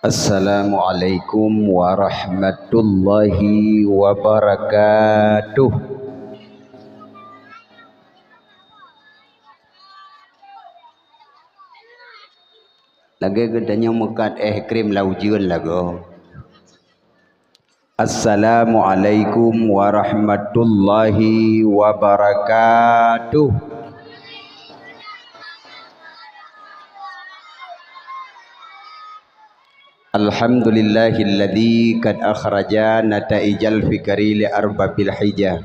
Assalamualaikum warahmatullahi wabarakatuh. Lagi gedanya mekat krim laujian lagu. Assalamualaikum warahmatullahi wabarakatuh. Alhamdulillahilladzi kad akhraja nataijal fikri li arbabil hijah.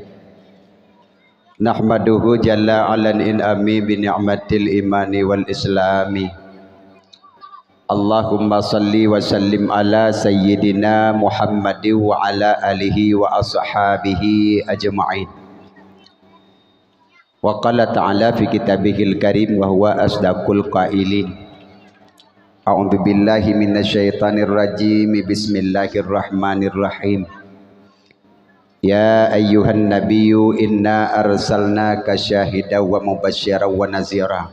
Nahmaduhu jalla alan in'ami bi ni'matil imani wal islami. Allahumma salli wa sallim ala sayyidina Muhammadin wa ala alihi wa ashabihi ajma'in. Wa qala ta'ala fi kitabihil karim wa huwa asdaqul qailin. A'udzu billahi minasyaitonir rajim. Bismillahirrahmanirrahim. Ya ayyuhan nabiyyu inna arsalnaka syahidan wa mubasysyiran wa nazira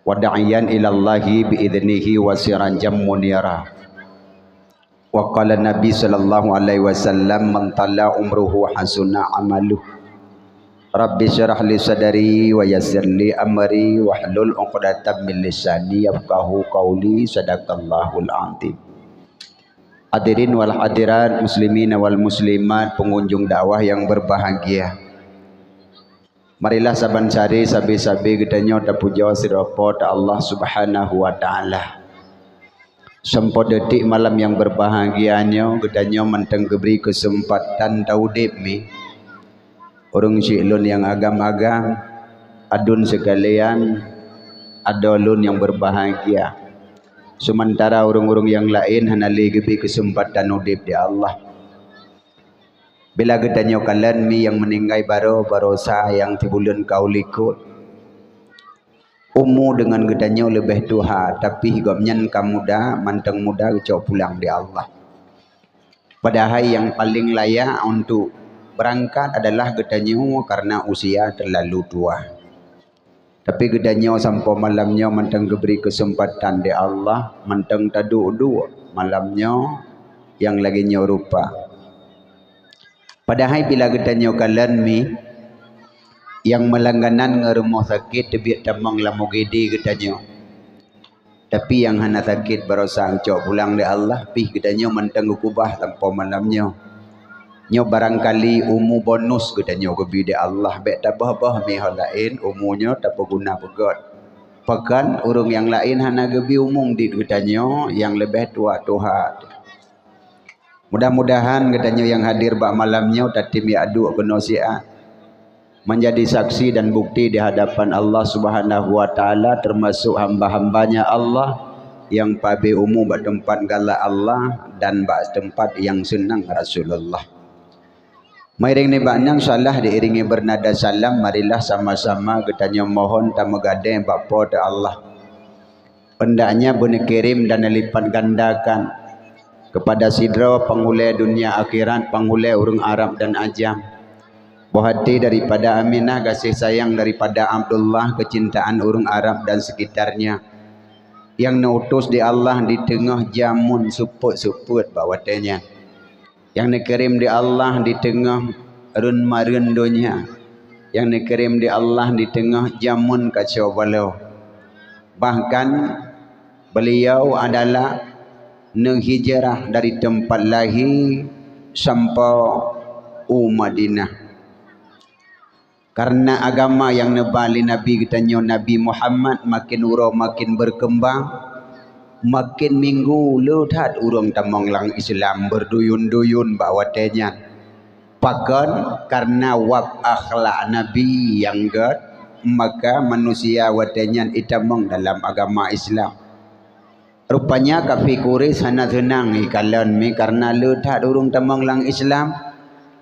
wa da'iyan ila Allahi bi idznihi wa sirajan munira. Wa qala Nabi sallallahu alaihi wasallam man tala umruhu hasuna amaluhu. Rabbi syarah li sadari wa yassir li amri wahlul 'uqdatam min lisani yafqahu qawli. Sadaqallahul azim. Hadirin wal hadirat, muslimin wal muslimat, pengunjung dakwah yang berbahagia. Marilah saban sari sabi-sabi gedanyo ta puja sirapa ta Allah Subhanahu wa taala. Sampo detik malam yang berbahagianya gedanyo menteng beri kesempatan taudip mi. Orang syilun yang agam-agam, adun sekalian, adolun yang berbahagia. Sementara orang-orang yang lain hanali gebi kesempatan udip di Allah. Bila gedanyo kalian mi yang meninggai barosa yang tibulun kau likut. Umu dengan gedanyo lebih tuha, tapi higapnyan kamu dah manteng muda kecok pulang di Allah. Padahal yang paling layak untuk berangkat adalah gedanyo karena usia terlalu tua. Tapi gedanyo sampai malamnya manteng diberi kesempatan di Allah, manteng tadu-du malamnya yang lagi rupa. Padahal bila gedanyo kalian mi yang melangganan ngerumah sakit debiat tamang lamu gede gedanyo. Tapi yang hana sakit berusaha cok pulang di Allah, pi gedanyo manteng kubah tanpa malamnya. Nyo barangkali umu bonus gedanyo gebi di Allah bek tabah-bah mi hal lain umunya tak berguna pegot. Pakan urung yang lain hana gebi umum di gedanyo yang lebih tua tuha. Mudah-mudahan gedanyo yang hadir bak malamnya tatimi adu genosiat menjadi saksi dan bukti di hadapan Allah Subhanahu wa taala, termasuk hamba-hambanya Allah yang pabe umum bak tempat galak Allah dan bak tempat yang senang Rasulullah. Mairing ni baknang salah diiringi bernada salam, marilah sama-sama gedanyo mohon tamagade bapa ta Allah. Pendaknya bune kirim dan lipat gandakan kepada sidra penghulai dunia akhirat, penghulai urang Arab dan Ajam. Bohati daripada Aminah, kasih sayang daripada Abdullah, kecintaan urang Arab dan sekitarnya. Yang nautus di Allah di tengah jamun suput-suput bawatenya. Yang dikirim di Allah di tengah run marun dunia. Yang dikirim di Allah di tengah jamun kacau balau. Bahkan beliau adalah menghijrah dari tempat lahir sampai Madinah. Karena agama yang nebali Nabi kitanya Nabi Muhammad makin uro makin berkembang. Makin minggu lehat urang tamang lang Islam berduyun-duyun bawatenya. Pakan karena wab akhlak Nabi yang gad, maka manusia watenya itamang dalam agama Islam. Rupanya kafir Quraisy hana tenang ikalan mi karena lehat urang tamang lang Islam.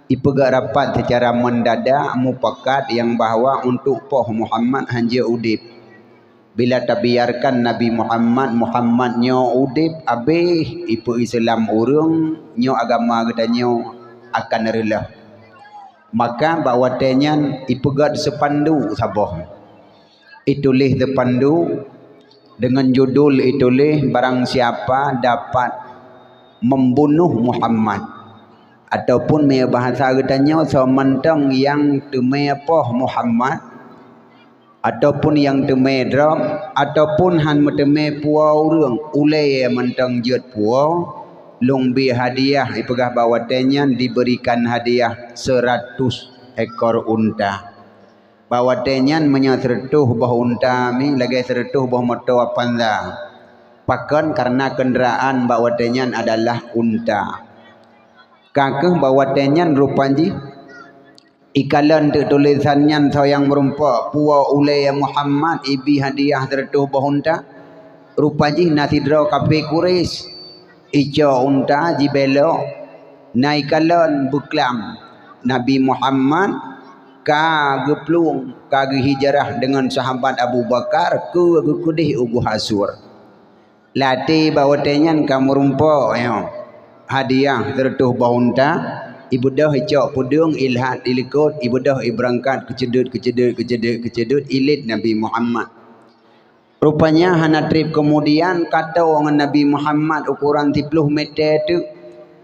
Ipegak rapat secara mendadak mupakat yang bahawa untuk poh Muhammad hanja udip. Bila tabiarkan Nabi Muhammad nyo udip abih ipu Islam urung nyo agama gedanyo akan rela. Maka bawatenya ipegat sepandu sabah. Itulis sepandu dengan judul itulah barang siapa dapat membunuh Muhammad ataupun me bahasa katanya sementang yang teme apa Muhammad ataupun yang teme drop ataupun han teme puau urang ulai mentang jet puau lungbi hadiah ipegah bawatenya diberikan hadiah 100 ekor unta. Bawatenyan menyasertuh bah unta mi lagi sertuh bah moto apanda. Pakan karena kendaraan bawatenyan adalah unta. Kakeh bawatenyan rupanji ikalan tu tulisannya sayang merumpa puwa ulay Muhammad ibi hadiah sertuh bah unta. Rupanji nasidro kafe kuris ijo unta jibelo naikalan buklam Nabi Muhammad ka geplung ka hijrah dengan sahabat Abu Bakar ke kudih ugu hasur lati bawatenyan kamu rumpo hadiah tertuh baunta ibu dah hicok pudung ilhat ilikut ibu dah iberangkat kecedut ilit Nabi Muhammad rupanya hana trip kemudian kata orang Nabi Muhammad ukuran 30 meter tu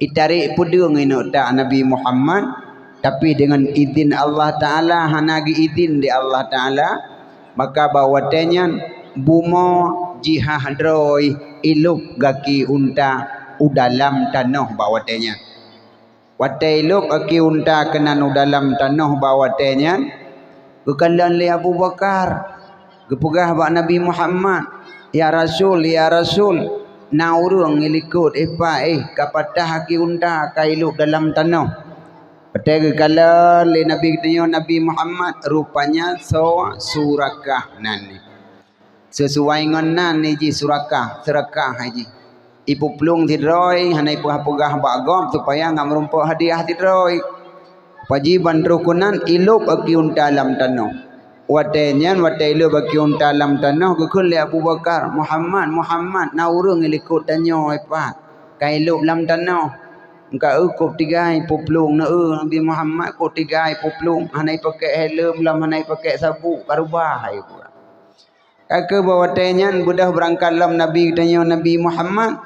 itarik pudung ini tak Nabi Muhammad tapi dengan izin Allah Ta'ala hanagi izin di Allah Ta'ala maka bawatenya bumo jihah droi iluk gaki unta udalam tanah bawatenya watai iluk gaki unta kenan udalam tanah bawatenya kekalan li Abu Bakar kepugah bak Nabi Muhammad ya Rasul naurung ilikut kapatah haki unta kailuk dalam tanah. Pada kala le Nabi Muhammad rupanya surakah nani. Sesuai dengan nani ji surakah haji. Ipu pelung tidroi hanai pugah bagom supaya ngam rumpuk hadiah tidroi. Wajiban rukunan iluk bagi unta dalam tanah. Watenyan iluk bagi unta dalam tanah kekul le Abu Bakar Muhammad naurung ilikut tanyo epat. Kailuk dalam tanah. Engkau kop tigai poplung na Nabi Muhammad kop tigai poplung hanai pakai helm lam hanai pakai sabuk karubah hai pula kakek bawatenya budah berangkat lam Nabi tanya Nabi Muhammad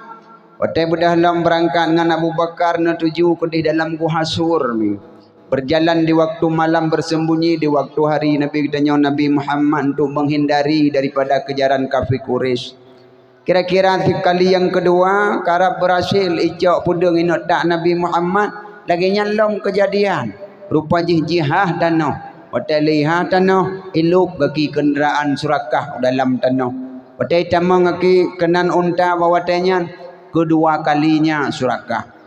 watai budah lam berangkat dengan Abu Bakar na tuju ke di dalam gua Hasur ni berjalan di waktu malam bersembunyi di waktu hari Nabi tanya Nabi Muhammad untuk menghindari daripada kejaran kafir Quraisy. Kira-kira sekali yang kedua karab berhasil icok pudung inot tak Nabi Muhammad lagi nyalong kejadian rupa jihah tanah watai lihat tanah iluk bagi kenderaan surakah dalam tanah watai tamang aki kenan unta bawatenya kedua kalinya surakah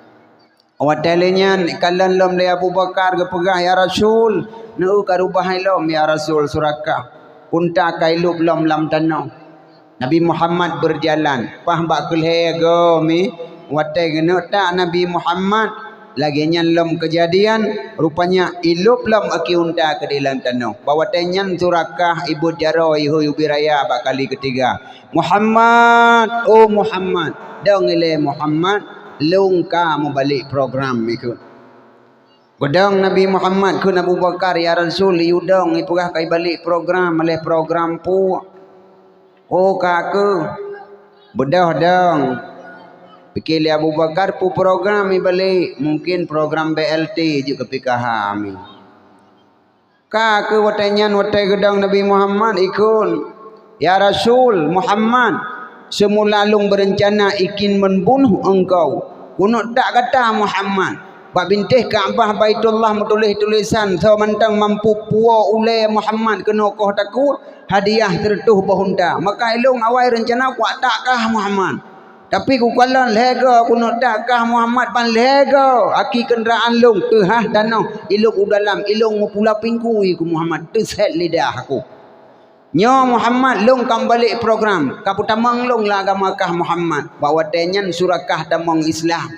watai linya kalan lom li Abu Bakar kepegah ya Rasul nu karubah lom ya Rasul surakah unta kailuk lom lam tanah Nabi Muhammad berjalan pahambak kelhego mi watai genut tak Nabi Muhammad lagi nyalom kejadian rupanya ilup lam aki unta ke dalam tanah bawatanya surakah ibu jaro ihu ubiraya bakali ketiga Muhammad dong ile Muhammad lungka mau balik program ikut godong Nabi Muhammad kun Abu Bakar ya Rasul yudong ipugah kai balik program oleh program pu oh kaku bedah dong pikir Abu Bakar pu program balik mungkin program BLT juga PKH kami kaku watai gedang Nabi Muhammad ikun ya Rasul Muhammad semula lung berencana ikin membunuh engkau kunut tak kata Muhammad bak bintih Kaabah Baitullah tulisan so mentang mampu puo ulai Muhammad kena koh takut hadiah tertuh bahunta maka ilung awai rencana kuat takkah Muhammad tapi ku kalan lega ku nak takkah Muhammad pan lega aki kenderaan lung tehah danau ilung udalam ilung pula pingkui ku Muhammad terset lidah aku nyo Muhammad lung kam balik program kapu tamang lung lah agamakah Muhammad bawa tenyan surakah tamang Islam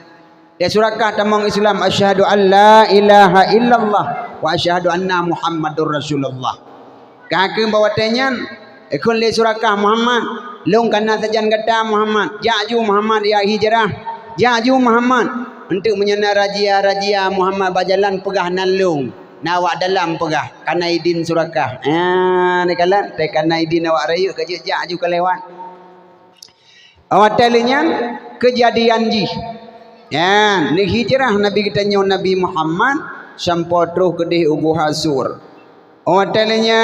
dia surakah tamang Islam asyhadu an la ilaha illallah wa asyhadu anna Muhammadur Rasulullah kakek bawa tenyan ikun le surakah Muhammad lung kana sajan kata Muhammad jaju Muhammad ya hijrah jaju Muhammad untuk menyana rajia Muhammad berjalan pegah nalung nawak dalam pegah kana idin surakah ni kalan te kana idin awak rayu ke jaju kelewat Awatalinya kejadian ji. Ya, ni hijrah Nabi kita nyo Nabi Muhammad sampai terus kedih ugu hasur. Awatalinya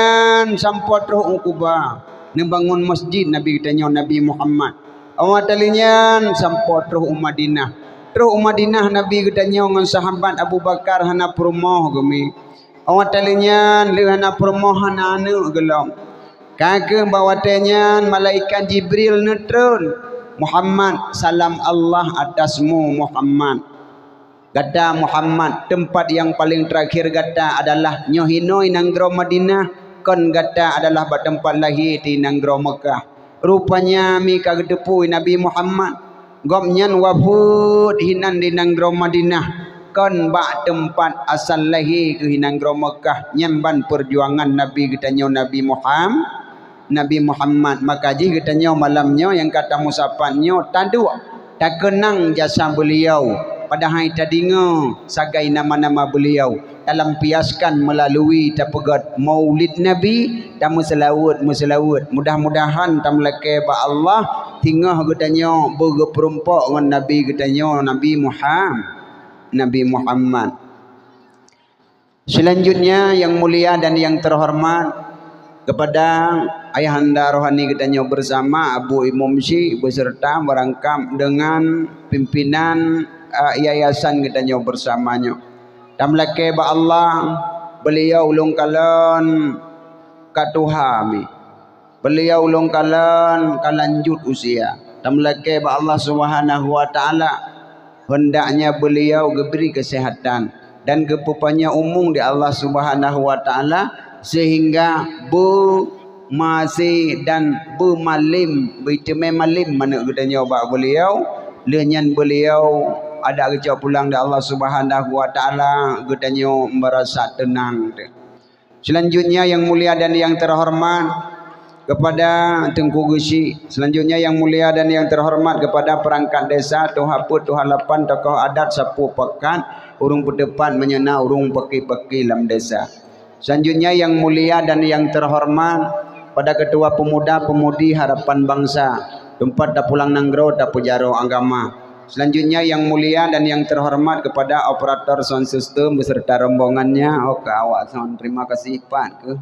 sampai terus ukuba. Ni bangun masjid Nabi kita nyo Nabi Muhammad. Awatalinya sampai terus Madinah. Terus Madinah Nabi kita nyo dengan sahabat Abu Bakar hana permoh gemi. Awatalinya li hana permoh hana anu gelam. Kagem bawatanya malaikat Jibril netrun. Muhammad, salam Allah atasmu Muhammad. Kata Muhammad, tempat yang paling terakhir kata adalah nyohinoi nanggro Madinah. Kon kata adalah tempat lahir di nanggro Mekah. Rupanya mi kagedepui Nabi Muhammad. Gomnyan wafud hinan di nanggro Madinah. Kon bak tempat asal lahir ke nanggro Mekah. Nyemban perjuangan Nabi katanya Nabi Muhammad. Nabi Muhammad maka ji katanya malamnya yang kata musapannya tadu tak kenang jasa beliau padahal tadinga sagai nama-nama beliau dalam piaskan melalui tapegat maulid Nabi dan muselawut mudah-mudahan tam leke ba Allah tingah katanya berperumpak dengan Nabi katanya Nabi Muhammad. Selanjutnya yang mulia dan yang terhormat kepada ayahanda rohani katanya bersama Abu Imam Syih beserta merangkap dengan pimpinan yayasan katanya bersamanya. Tamlake ba Allah beliau ulung kalon katuhami. Beliau ulung kalon kalanjut usia. Tamlake ba Allah Subhanahu wa taala hendaknya beliau diberi kesehatan dan kepupanya umum di Allah Subhanahu wa taala sehingga masih dan malim bertemai malim mana katanya bak beliau lenyan beliau ada kerja pulang dari Allah Subhanahu wa taala katanya merasa tenang. Selanjutnya yang mulia dan yang terhormat kepada Tengku Gusi, selanjutnya yang mulia dan yang terhormat kepada perangkat desa, Tuhaput, Tuhalapan, tokoh adat, sapu pekan, urung pedepan menyena urung peki-peki dalam desa. Selanjutnya yang mulia dan yang terhormat pada ketua pemuda pemudi harapan bangsa tempat dah pulang nanggro dah pujaro agama. Selanjutnya yang mulia dan yang terhormat kepada operator sound system beserta rombongannya. Oke awak sound terima kasih Pak ke.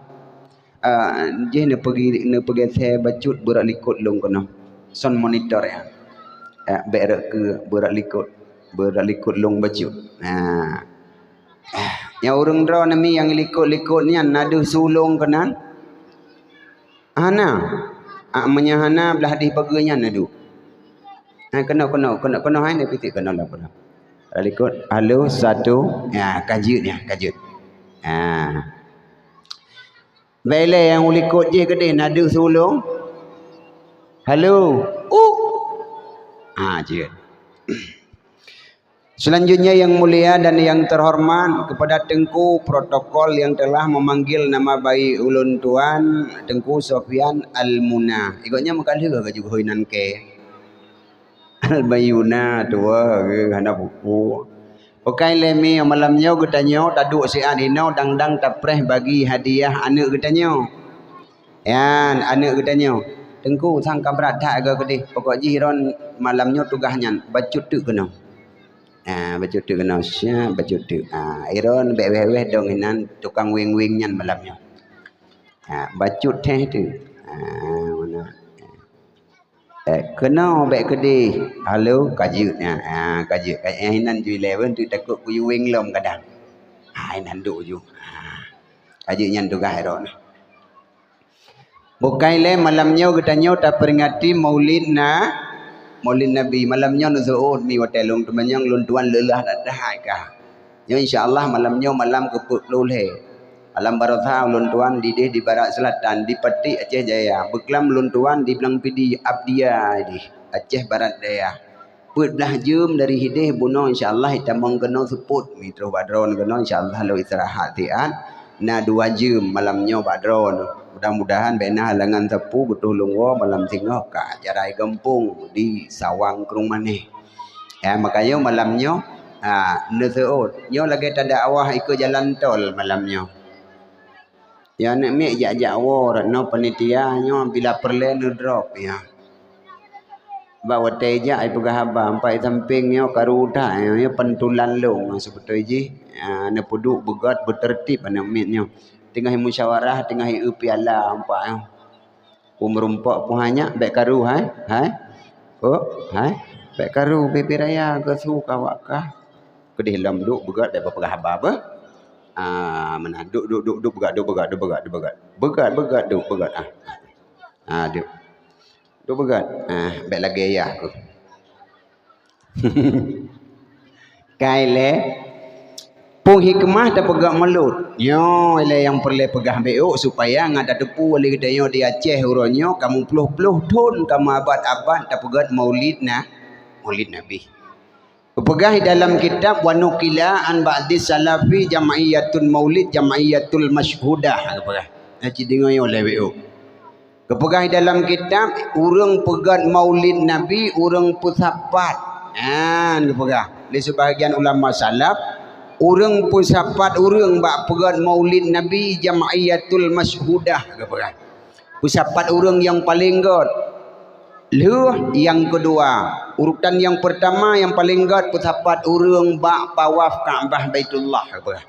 Je ne pergi saya bacut berak likut long kono. Sound monitor ya. Berak ke berak likut long bacut. Yang urung draw nami yang likut-likut ni nadu sulung kenan. Hana. Menyahana belah hadis paganya nadu. Kena hai ni pitik kena lah pula. Likut halo satu. Ya kajut ni kajut. Bele yang likut je gede nadu sulung. Halo. Je. Selanjutnya yang mulia dan yang terhormat kepada Tengku protokol yang telah memanggil nama baik ulun tuan Tengku Sofian Al-Muna. Ikutnya makanya ke juga hoinan ke Al-Bayuna tua ke hana buku. Pakai lemi malamnya katanya taduk si adino dang tapreh bagi hadiah anak katanya. Yan anak katanya. Tengku sangka berat tak ke kedih. Pokok jiron malamnya tugasnya bacut tu kena. Bacut tu kena siap bacut tu. Iron beh dong inan tukang wing nyan malamnya. Bacut teh tu. Mana? Kena bek kedi. Halo kajutnya. Kajut. Inan ju 11 tu takut ku wing lom kadang. Inan duk ju. Kajut nyan tugas iron. Bukaile malamnya katanya tak peringati Maulid Nabi malamnya nuzuud mi hotelung temannya lun tuan lelah dah ka. Ya insyaallah malamnya malam kepuk lulhe. Alam baratha lun tuan di barat selatan di Peti Aceh Jaya. Beklam lun tuan di Belang Pidi Abdia di Aceh Barat Daya. Putlah jum dari hideh buno insyaallah hitamong kena support mitro badron kena insyaallah lo istirahat tian. Na 2 jam malamnya badron. Mudah-mudahan bena halangan tepu betul lungwo malam tinggal ka jarai kampung di Sawang Krung Maneh. Makanya malamnya nuzuud. Nyo lagi tada awah ikut jalan tol malamnya. Ya nak mek jak war no panitia nyo bila perle nu drop ya. bawa teja ai pegah haba ampai sampingnya karuda ya pentulan long sebetulnya ana puduk begat bertertib ana mitnya tengah musyawarah tengah piala ampai umrumpak puhanya baik karu hai oh hai baik karu pipi raya ke suka wakah ke dalam duk begat dapat pegah haba apa mana duk begat duk begat duk begat baik lagi ya aku kaile pung hikmah dah pegak melut yo ile yang perlu pegah beuk supaya ngada depu oleh gedayo di Aceh uronyo kamu puluh-puluh tahun kamu abad-abad dah pegat maulid nabi pegah dalam kitab wa nukila an ba'di salafi jam'iyatul maulid jam'iyatul masyhudah pegah ci dengoyo le beuk kepegah dalam kitab urang pegat maulid nabi urang pusapat kepegah li sebahagian ulama salaf urang pusapat urang bak pegat maulid nabi jam'iyatul masyhudah kepegah pusapat urang yang paling god yang kedua urutan yang pertama yang paling god pusapat urang bak tawaf Kaabah Baitullah kepegah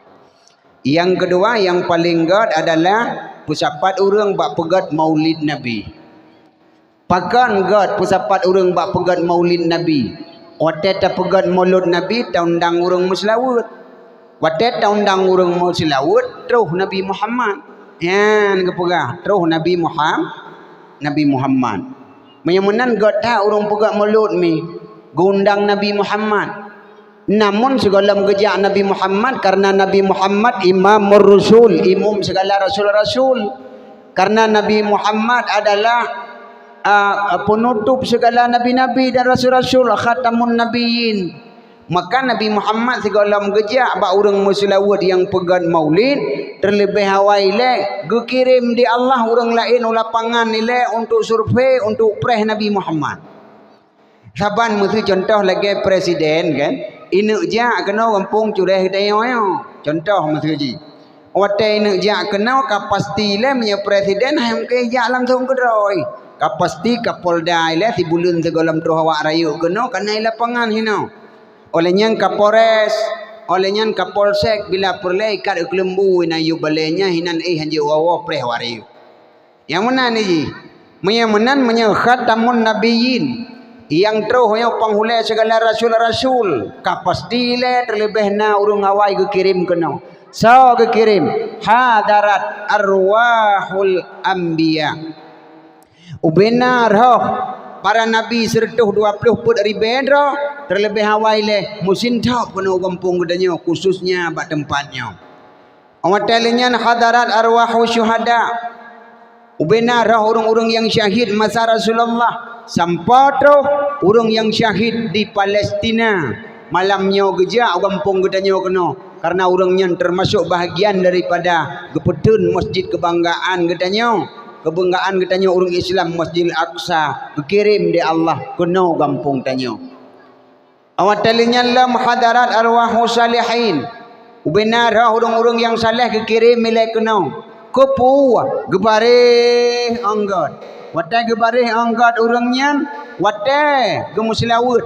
yang kedua yang paling god adalah pusapat urang bak pegat maulid nabi pakan god pusapat urang bak pegat maulid nabi wate ta pegat maulid nabi taundang urang muslawut wate taundang urang muslawut terus Nabi Muhammad yan kepegah terus Nabi Muhammad menyemenan god ta urang pegat maulid mi gundang Nabi Muhammad namun segala mengejak Nabi Muhammad karena Nabi Muhammad imamur rasul imam segala rasul-rasul karena Nabi Muhammad adalah penutup segala nabi-nabi dan rasul-rasul khatamun nabiyyin maka Nabi Muhammad segala mengejak bak urang muslawat yang pegat maulid terlebih hawai le gekirim di Allah urang lain lapangan nile untuk survei untuk preh Nabi Muhammad saban mesti contoh lagi presiden kan inek jak kena kampung cureh dayo contoh masjid wate inek jak kena kapasti le punya presiden ham ke jak langsung kedroi kapasti kapolda le si bulun segolam terus awak rayu kena kana lapangan hino olehnya kapolres olehnya kapolsek bila perle ikat kelembu inayu balenya hinan hanji wawa preh wariu yang mana ni menan khatamun nabiyyin yang terus yang penghulai segala rasul-rasul kapasti le terlebih na urung awai kekirim kena so kekirim hadarat arwahul anbiya ubenar roh para nabi sertuh 20 put ribedro terlebih awai le musim tak penuh kampung gedanya khususnya bak tempatnya awatalinya hadarat arwahul syuhada ubenar roh urung-urung yang syahid masa Rasulullah sampatro urang yang syahid di Palestina malamnya gejak kampung gedanya kena karena urangnya termasuk bahagian daripada gepetun masjid kebanggaan gedanya urang Islam Masjidil Aqsa dikirim di Allah kena kampung tanya awatalinya lam hadarat arwahu salihin ubenar urang-urang yang saleh dikirim milai kena kepu gebare anggat wate gebarih angkat urangnya wate gemuslawut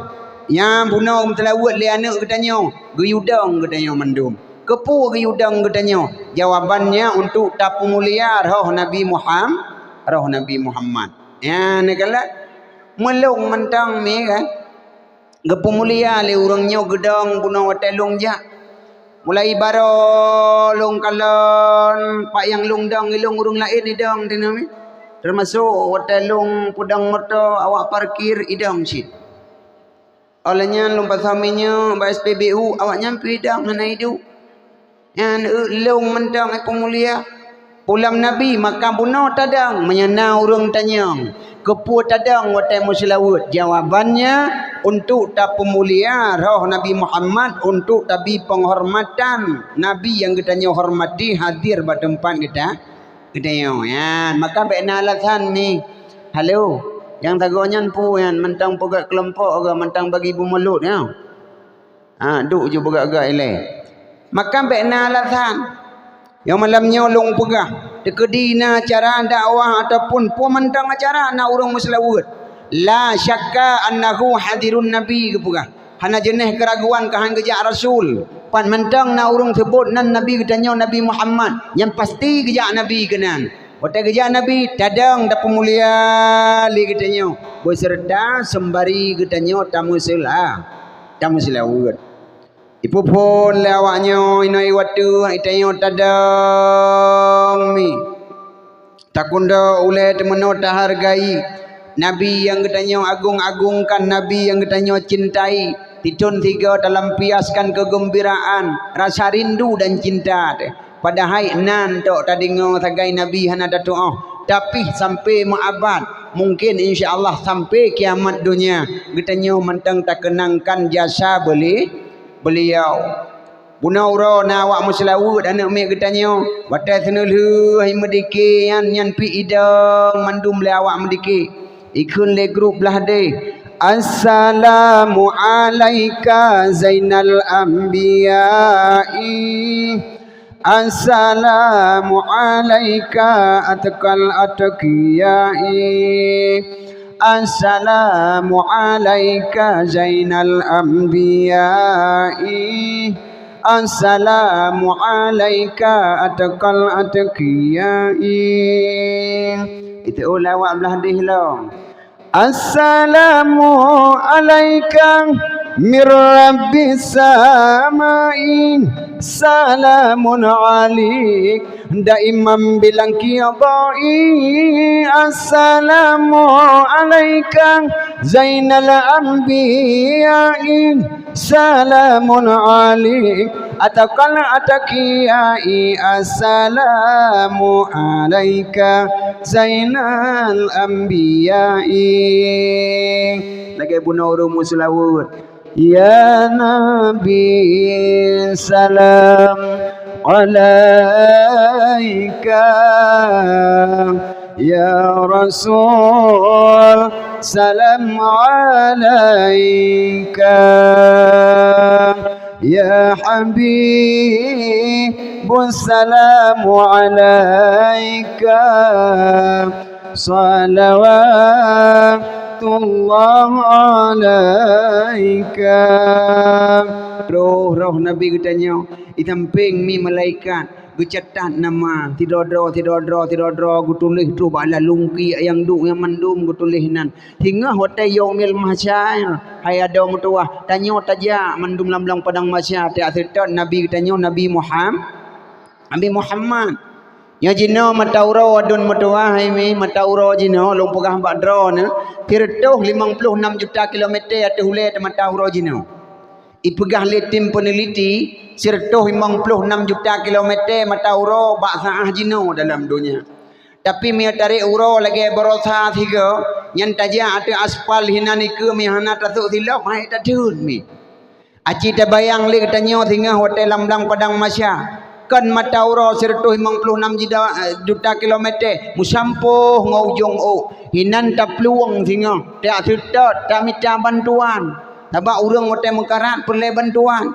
yang punau muslawut li anak katanya geyudang katanya mandum kepu geyudang katanya jawabannya untuk tapu mulia roh Nabi Muhammad ya nekala melung mentang ni kan gepu mulia li urangnya gedang punau wate long ja mulai baro long kalon pak yang long dang ilung urang lain idang dinami termasuk watalung pudang motor awak parkir idang sit olehnya lompat saminya ba SPBU awak nyampi idang mana hidup yang long mentang pemulia pulam Nabi maka buno tadang menyana urang tanyang kepu tadang watai muslawut jawabannya untuk tak pemulia roh Nabi Muhammad untuk tabi penghormatan Nabi yang kita hormati hadir pada tempat kita Kedayo yan maka bekna alasan ni halo yang tagonyan pu yan mentang pegat kelompok ke mentang bagi bumelut ya duk je begak-gak ile maka bekna alasan yang malamnya long pegah dekedina acara dakwah ataupun pu mentang acara na urang muslawut la syakka annahu hadirun nabi ke pura hana jenis keraguan ke hang gejak rasul pan mentang na urang sebut nan nabi katanya Nabi Muhammad yang pasti gejak nabi kenan hotel gejak nabi tadang da pemulia li katanya beserta sembari katanya tamu selawat ipu pun lawaknya inai waktu itanya tadang mi takunda oleh temeno tahargai Nabi yang katanya agung-agungkan, Nabi yang katanya cintai. Titun tiga dalam piaskan kegembiraan, rasa rindu dan cinta. Padahal nan tok tadi ngotagai Nabi hana doa. Tapi sampai ma'abad, mungkin insya-Allah sampai kiamat dunia, katanya mentang tak kenangkan jasa beliau. Bunauro na awak muslawud anak mek katanya, watai senulu hai mediki yan pi idang mandum le awak mediki. Ikun le grup belah de. Assalamu alayka zainal anbiya'i. Assalamu alayka atqal atqiya'i. Assalamu alayka zainal anbiya'i. Assalamu alayka atqal atqiya'i. Itu ulawak belah de lah. Assalamu alayka mir rabbis samain. Salamun alik daimam bilang qiyadai. Assalamu alayka zainal anbiya'i. Salamun alik ataqal ataqiyai. Assalamu alayka zainal anbiya'i. Lagi bunuru muslawud. Ya Nabi salam alaika. Ya Rasul salam alaika. Ya Habib salamu alaika. Salawatullah alaika. Roh Nabi katanya itamping mi malaikat gecatat nama tidodro gutulis tu bala lungki yang du yang mandum gutulis nan hingga hotel yaumil mahsyar hai ada mutuah tanya taja mandum lamlang padang mahsyar tak serta Nabi katanya Nabi Muhammad ya jino matauro adun mutuah hai mi matauro jino long pegah badro ne kirtuh 56 juta kilometer atu hule matauro jino ipegah le tim peneliti sirtuh 56 juta kilometer matauro baksaah jino dalam dunia. Tapi mi tarik uro lagi berosa tiga yang taja ada aspal hinani ke mi hana tasuk silap hai tadun mi. Aci tabayang le katanya hingga hotel lamblang padang masya. Kan matauro sirtuh 56 juta kilometer musampo ngaujung o hinan tapluang hingga tak sedot tak minta bantuan. Tabak urang hotel mengkarat perlu bantuan.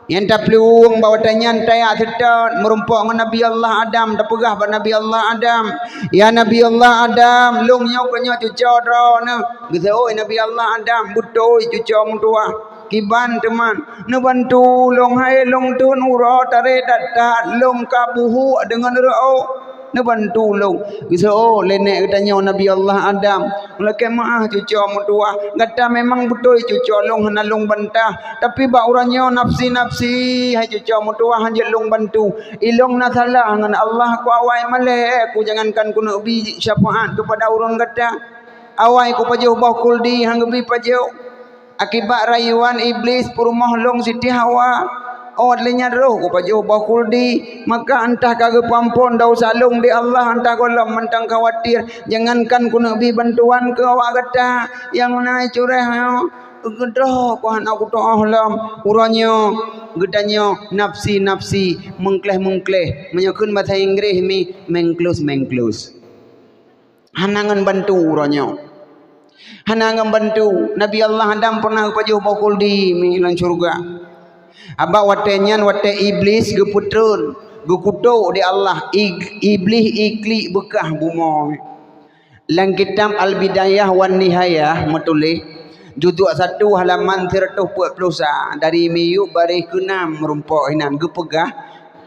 Yang tak peluang bawa tanyan tayak sedot merumpuk dengan Nabi Allah Adam tak pegah pada Nabi Allah Adam. Ya Nabi Allah Adam long nyok kanya cucu drone gitu oi Nabi Allah Adam butuh cucu mutua kiban teman ne bantu long hai long tun uro tare datat long kabuhu dengan rao ne bantu long gitu oh lenek katanya Nabi Allah Adam leke maah cucu mutua kata memang betul cucu long hana long bantah tapi ba urangnya nafsi hai cucu mutua hanya long bantu ilong na salah dengan Allah ku awai male ku jangankan ku nabi syafaat kepada urang kata awai ku pajau bakul di hang gebi pajau akibat rayuan iblis perumah long Siti Hawa. Oh lenya roh ko pajau bakul di maka entah kagak pampon dau salung di Allah entah kolam mentang khawatir jangankan ku nabi bantuan ke awak kata yang naik curah gedroh ko hana ku tohlam uranya gedanya nafsi mengkleh menyekun bahasa Inggris mi mengklus hanangan bantu uranya hanangan bantu Nabi Allah Adam pernah pajau bakul di mi lan surga. Abak watenyan wate iblis geputrun gekuto di Allah iblis ikli bekah bumo Lang kitab Al-Bidayah wan Nihayah metulis juzuk 1 halaman 140 dari miyu baris ke-6 merumpok hinan gepegah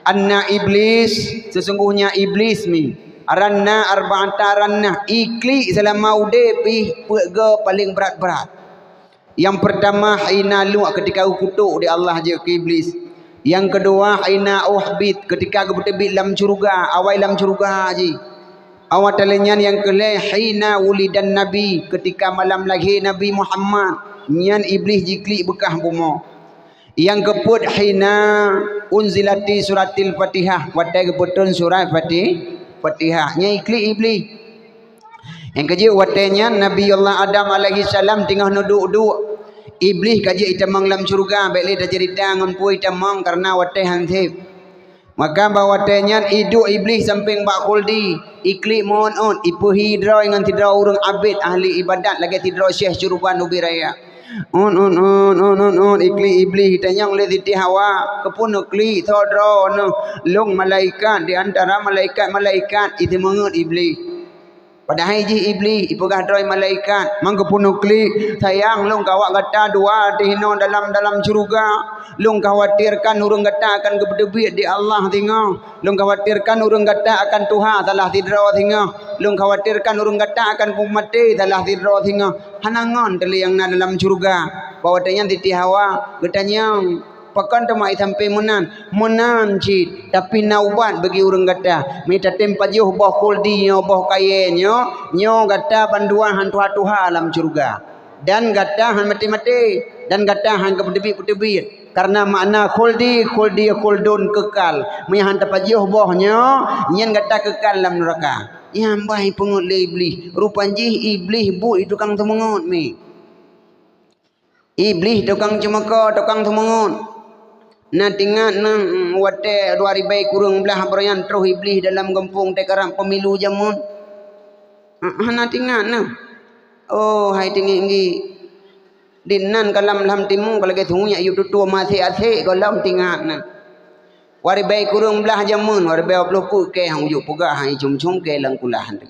anna iblis sesungguhnya iblis mi aranna arba'ata aranna ikli selama ude pi pega paling berat-berat. Yang pertama hina lu ketika kutuk di Allah je ke iblis. Yang kedua hina uhbit ketika gebetebit dalam syurga awai dalam syurga je. Awat talenyan yang kelih hina wulidan nabi ketika malam lahir Nabi Muhammad nyan iblis jikli bekah bumo. Yang keput hina unzilati suratil Fatihah watai keputun surat Fatihah nya ikli iblis. Yang keji watainya Nabi Allah Adam alaihi salam tengah nuduk-duk iblis kaji itamang dalam syurga baik dah cerita ngan pui itamang karena watai hansip. Maka bawatanya hidup iblis samping bak khuldi ikli mohon on ipuhi hidra dengan tidra urang abid ahli ibadat lagi tidra syekh syuruban ubi raya on ikli iblis tanyang le titi hawa kepun ikli thodro no long malaikat di antara malaikat itu mengut iblis padahal ji iblis ipegah droi malaikat mangkepun ukli sayang long kawak gata dua dihino dalam syurga long khawatirkan urang gata akan gebedebit di Allah tengah long khawatirkan urang gata akan Tuhan salah tidra tengah long khawatirkan urang gata akan mati salah tidra tengah hanangan teli yang dalam syurga bawatanya titi hawa getanya pakan temai sampai menan cid tapi naubat bagi urang gata minta tempajuh boh kuldi nyo boh kayenyo nyo gata banduan hantu tuha alam surga dan gata han mati-mati dan gata han kebedebit karena makna kuldi kuldun kekal menyahan tempajuh boh nyo nyen gata kekal dalam neraka yang baik pengut le iblis rupanji iblis bu itu kang temengut mi iblis tukang cemaka tukang temengut. Nah tinggal nang wate 2000 kurang belah berayan terus iblis dalam gempung tekaram pemilu jamun. Hana tinggal nah. Oh hai tinggi dinan kalam lam timu kalau gitu nya yu tutu masih ase kalam tinggal nah. 2000 kurang belah jamun 20 ku ke hang yu puga hai cum-cum ke lang kulahan.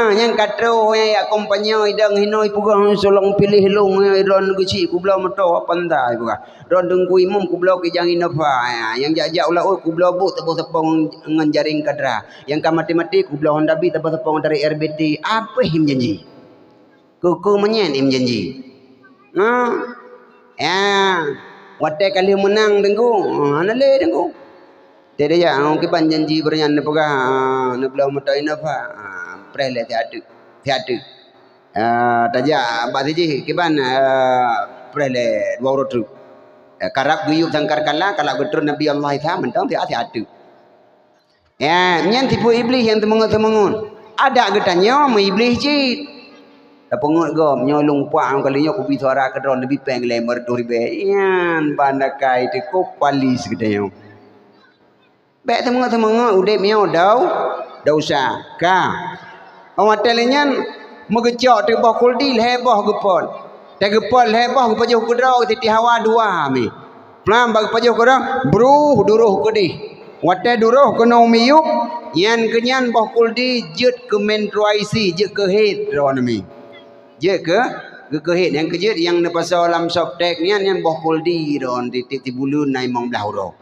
Yang katro ya kompanyo idang hinoi puga solong pilih long ron geci ku blau meto pandai puga ron dengku imum ku blau ke jangin apa yang jajak ulah ku blau bu tepung ngan jaring kadra yang ka mati-mati ku blau hondabi tepung dari RBT apa him janji kuku menyen him janji wate kali menang dengku anale dengku tede ya kiban janji bernyan puga ne blau meto inapa prele tiadu taja badiji kiban prele waurotu karab guyub sangkar kala kalau betul Nabi Allah itu mentang tiadu ya nyen tipu iblis yang temengun ada getanya mu iblis cit pengut gom nyolong puang kalinya ku bi suara kedron lebih peng lemar 2000 yan bandakai te ko palis gedanya be temengun udah mio dau sa ka awak telenyan megecok te boh kuldi leboh gepon te gepon leboh gepajuh kudrau titi hawa dua mi plam bag pajuh kudrau bruh duruh kedi wate duruh kono miyup yan kenyan boh kuldi jet ke menstruasi jet ke head ron mi jet ke head yang kejet yang ne pasal alam soptek nian yan boh kuldi ron titi bulun nai mong belah huruf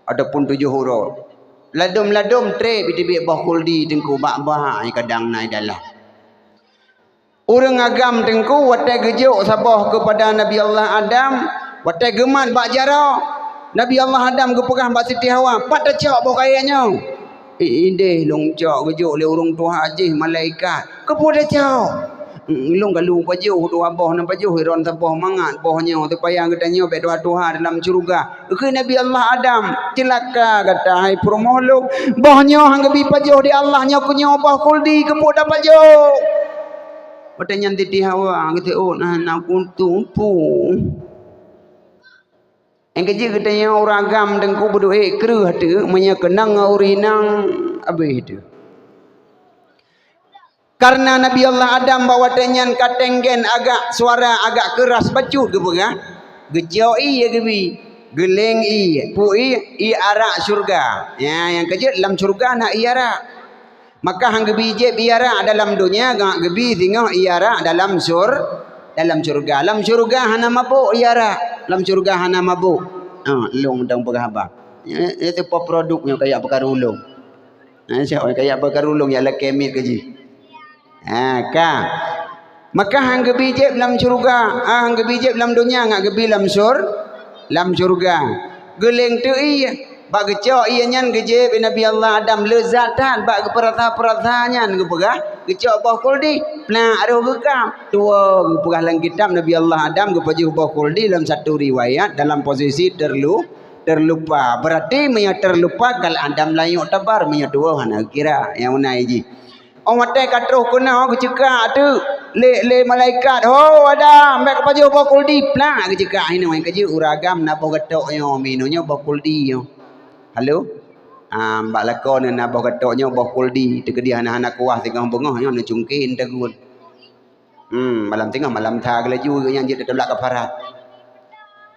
ataupun 7 huruf ladum tre bitibik boh kuldi tengku bak-bak kadang naik dalam urang agam tengku watai gejuk sabah kepada Nabi Allah Adam watai gemat bak jarak Nabi Allah Adam gepegah bak Siti Hawa pat cak boh kayanya indeh long cak gejuk le urang Tuhan ajih malaikat kepo dah cak ilung galu pajuh dua boh na pajuh ron sabah mangat bohnya tu payah katanya be dua Tuhan dalam surga ke Nabi Allah Adam celaka kata hai promohluk bohnya hang gebi pajuh di Allah nya punya boh kuldi kepo dah pajuh patanya titi hawa kata oh nah kuntumpu yang kecil katanya orang agam dengku berdoa kereh tu menyakenang urinang abih tu karena Nabi Allah Adam bawa tenyan katenggen agak suara agak keras bacut ke pegah gejau ya gebi geleng pui arak surga ya yang kecil dalam surga nak arak Maka hang gebi je biara dalam dunia gak gebi tengok iara dalam surga. Dalam surga hana mabuk iara. Dalam surga hana mabuk. Long dang berhabang. Itu produknya kayak perkara ulung. Siapa kayak perkara ulung ya la kemik keji. Maka hang gebi je dalam surga, hang gebi je dalam dunia ngak gebi dalam surga. Geleng tu iya, bak gecok iya nyan geje Nabi Allah Adam lezatan bak perata-peratanya ngan pegah gecok bau kuldi. Nah ada gekam tua pegah dalam kitab Nabi Allah Adam gepaji bau kuldi dalam satu riwayat dalam posisi terlupa. Berarti meya terlupa kalau Adam layuk tabar meya tua hana kira yang mana ji. Orang mati katruh kena kecekak tu le malaikat ada ambek kepaji bakul di plak kecekak ini main kerja uragam nak bau gatok yo minunya bakul di yo. Halo mbak lakon nak bau gatoknya bakul di tege dia anak-anak kuah tengah bengah yo nak cungkin tegun. Malam tengah malam tha gelaju yang je telak kafarat.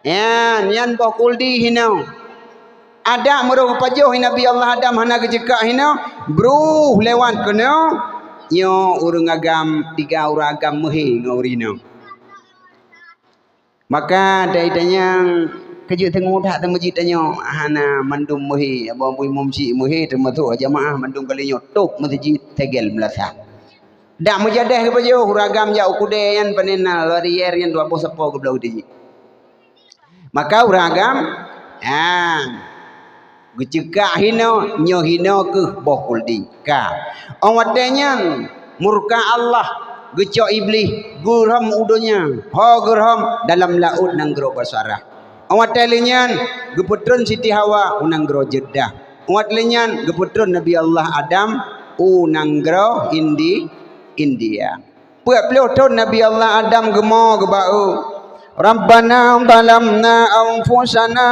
Ya nian bakul di hinau. Ada meruh pajuh Nabi Allah Adam hana kecekak hina bruh lewat kena nyo urang agam tiga urang agam mehi ngorino. Maka dai tanya kerja tengok dak temu ji tanya hana mandum mehi abang bui momsi mehi termasuk jamaah mandum kali nyotok masjid tegel melasa. Dak mujadah ke pajuh uragam jau kude yan panenal larier yan dua bos sepo ke belau di. Maka uragam gecekak hina nyo hina ke bokul di ka awatnya murka Allah gecok iblis geram udonya geram dalam laut nang gero basarah awatnya geputron Siti Hawa unang gero Jeddah awatnya geputron Nabi Allah Adam unang gero India puak peloton Nabi Allah Adam gemo gebau Rabbana zalamna anfusana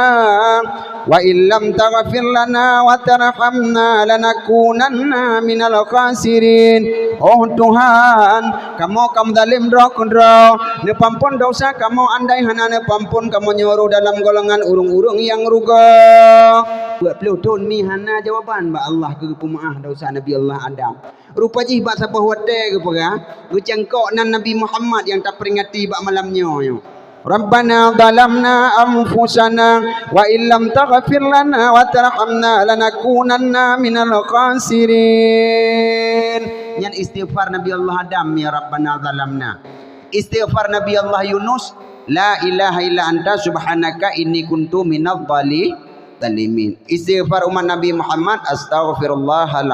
wa illam taghfir lana wa tarhamna lanakunanna minal khasirin. Oh Tuhan, kamu zalim dro ne pampun dosa kamu andai hana ne pampun kamu nyuruh dalam golongan urung-urung yang ruga. Buat pelutun ni hana jawaban ba Allah ke pemaaf dosa Nabi Allah Adam. Rupa ji bak siapa hotel ke pega, gecengkok nan Nabi Muhammad yang tak peringati bak malamnya yo. Rabbana zalamna anfusana wa illam taghfir lana wa tarhamna lanakunanna minal khasirin. Yang istighfar Nabi Allah Adam ya Rabbana zalamna. Istighfar Nabi Allah Yunus la ilaha illa anta subhanaka inni kuntu minadh dhalimin. Istighfar umat Nabi Muhammad astaghfirullahal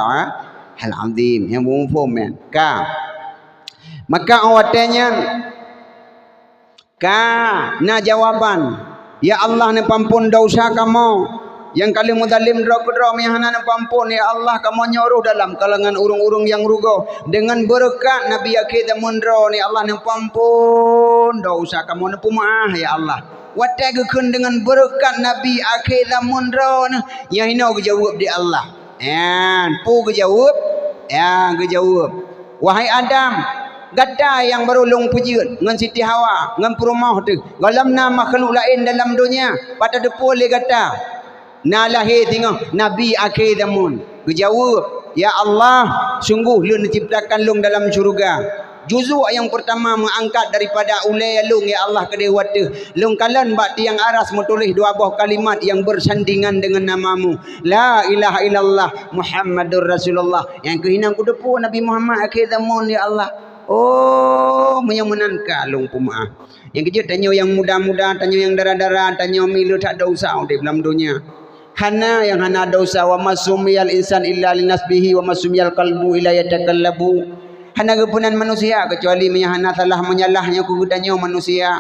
azim. Yang mufhum kan? Maka awatnya na jawaban ya Allah ne pampun dosa kamu yang kali mudalim dro mihana ne pampun ya Allah kamu nyuruh dalam kalangan urung-urung yang rugo dengan berkat Nabi akid mundro ni Allah ne pampun dosa kamu ne pemaah ya Allah watagekeun dengan berkat Nabi akid mundro ne ya hina gejawab di Allah pu gejawab gejawab wahai Adam gada yang berulung pujian ngan Siti Hawa ngan perumah tu galamna makhluk lain dalam dunia pada depo le gata na lahir tengok Nabi akhir zaman dijawab ya Allah sungguh lu menciptakan lung dalam syurga juzuk yang pertama mengangkat daripada ulai lung ya Allah ke dewa tu lung kalan bak tiang aras menulis dua buah kalimat yang bersandingan dengan namamu la ilaha illallah Muhammadur Rasulullah yang kehinang ku depo Nabi Muhammad akhir zaman ya Allah. Oh, menyamunan kalung pemaaf. Yang kejut tanya yang muda-muda, tanya yang darah-darah, tanya milu tak ada usaha di dalam dunia. Hana yang hana ada usaha wa masumiyal insan illa linasbihi wa masumiyal qalbu illa yatakallabu. Hana kepunan manusia kecuali hana salah menyalahnya kugudanya manusia.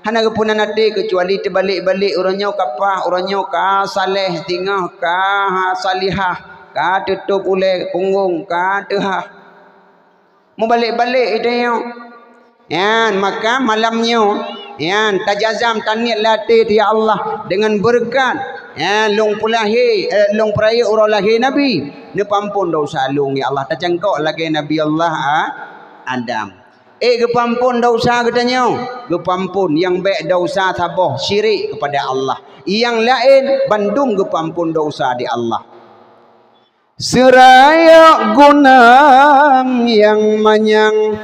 Hana kepunan hati kecuali terbalik-balik orangnya kapah, orangnya ka saleh tingah ka salihah, ka tutup oleh punggung ka tehah. Mau balik-balik itu yan maka malamnya yan tajazam taniat latih ya Allah dengan berkat long pulahi long peraya orang lahir Nabi ne pampun dosa long ya Allah tercengkok lagi Nabi Allah Adam kepampun dosa katanya kepampun yang baik dosa tabah syirik kepada Allah yang lain bandung kepampun dosa di Allah seraya gunang yang manyang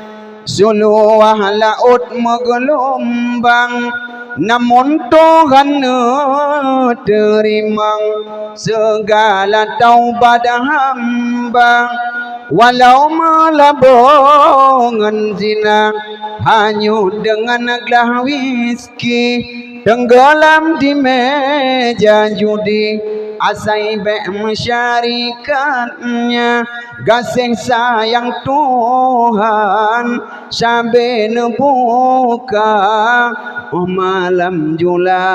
suluah laut menggelombang namun Tuhan terima segala taubat hamba walau melabongan zina hanyut dengan gelas whisky tenggelam di meja judi asai bek masyarikatnya gasing sayang Tuhan sampai nebuka malam jula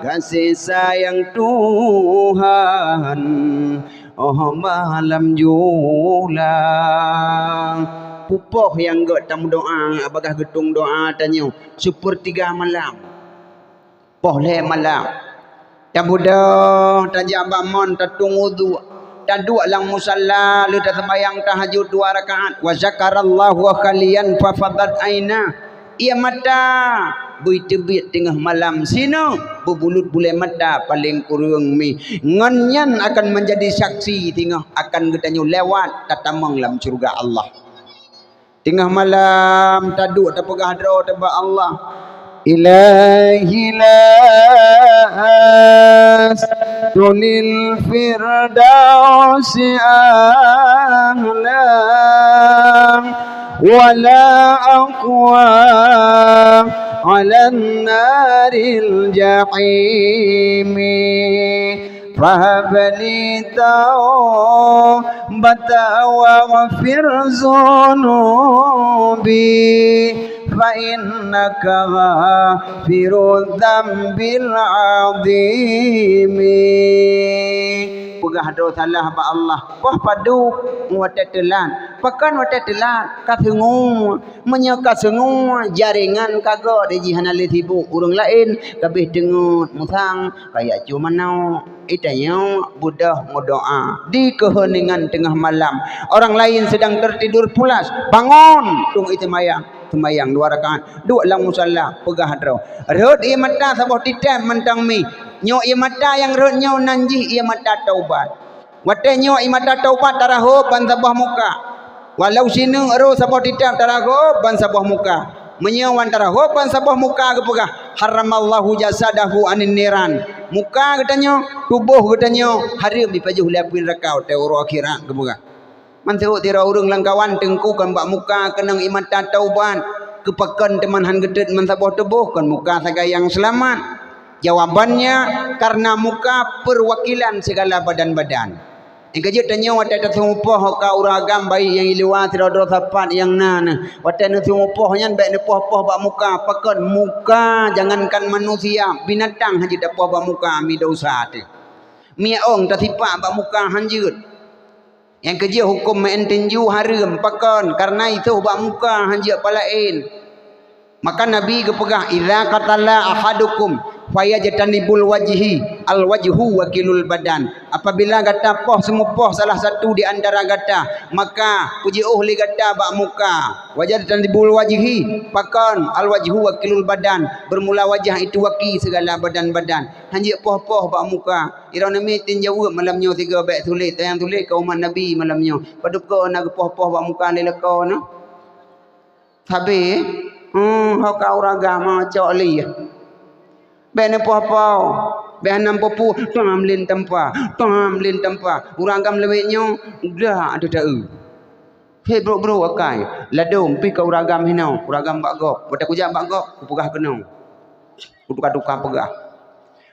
kasih sayang Tuhan malam jula pupoh yang gak tamu doa apakah getung doa tanya sepertiga malam boleh malam dan budak dan jambak mon tatung wudu dan dua lang musalla lu tak sembahyang tahajud 2 rakaat wa zakarallahu khalian fa fadat aina ia mata bui tebit tengah malam sino berbulut bule mata paling kurang mi nganyan akan menjadi saksi tengah akan getanyo lewat tatamang dalam surga Allah tengah malam taduk tapegah dro tebak Allah ilahi las tulil firdausi ahlam wala aqwa ala naril jahimi fahabli taubata wa ghafir zunubi فإنك غافر الذنب العظيم pegah do salah ba Allah pah padu watetelan pakan watetelan kasengu menyaka sengu jaringan kago di jihan ali tibu urang lain kabeh dengut musang kayak cuma nau itanya budah doa di keheningan tengah malam orang lain sedang tertidur pulas bangun tung itu mayang sembahyang 2 rakaat dua lang musalla pegah dro rod ia mata sabah titam mentang mi nyo ia mata yang rod nyo nanji ia mata taubat wate nyo ia mata taubat taraho ban sabah muka walau sinu ro sabah titam taraho ban sabah muka menyewan taraho ban sabah muka ke pegah haramallahu jasadahu anin niran muka katanya tubuh katanya harim dipajuh lapin rakau teoro akhirat ke pegah mantu tira urang langkawan tengku kan bak muka kenang iman taubat kepakan teman han gedet man sabah tebuh kan muka saga yang selamat jawabannya karena muka perwakilan segala badan-badan yang kejut tanya wata tasumupoh ka uragam bayi yang iliwa tira do sapat yang nana wata nasumupoh nyan baik nepoh-poh bak muka pakan muka jangankan manusia binatang haji dapoh bak muka mi dosa te mi ong tasipak bak muka hanjut yang kerja hukum mentinju haram pakan karena itu bak muka hanjak palain maka Nabi kepegah idza qatala ahadukum fayajtanibul wajhi al wajhu wakilul badan apabila gata poh semua poh salah satu di antara gata maka puji li gata bak muka wajtanibul wajhi pakan al wajhu wakilul badan bermula wajah itu waki segala badan-badan hanjak poh-poh bak muka irana mitin jauh malamnya 3 baik tulis yang tulis ke umat Nabi malamnya padup ko nak poh-poh bak muka lelako no habis hau ka uragama cok li bene poh-poh behanam popu tam lin tempa uragam lewetnya dah ada dah he bro akai ladong pi ka uragam hinau uragam bak gok bata kujak bak gok ku pegah kenau ku tukar pegah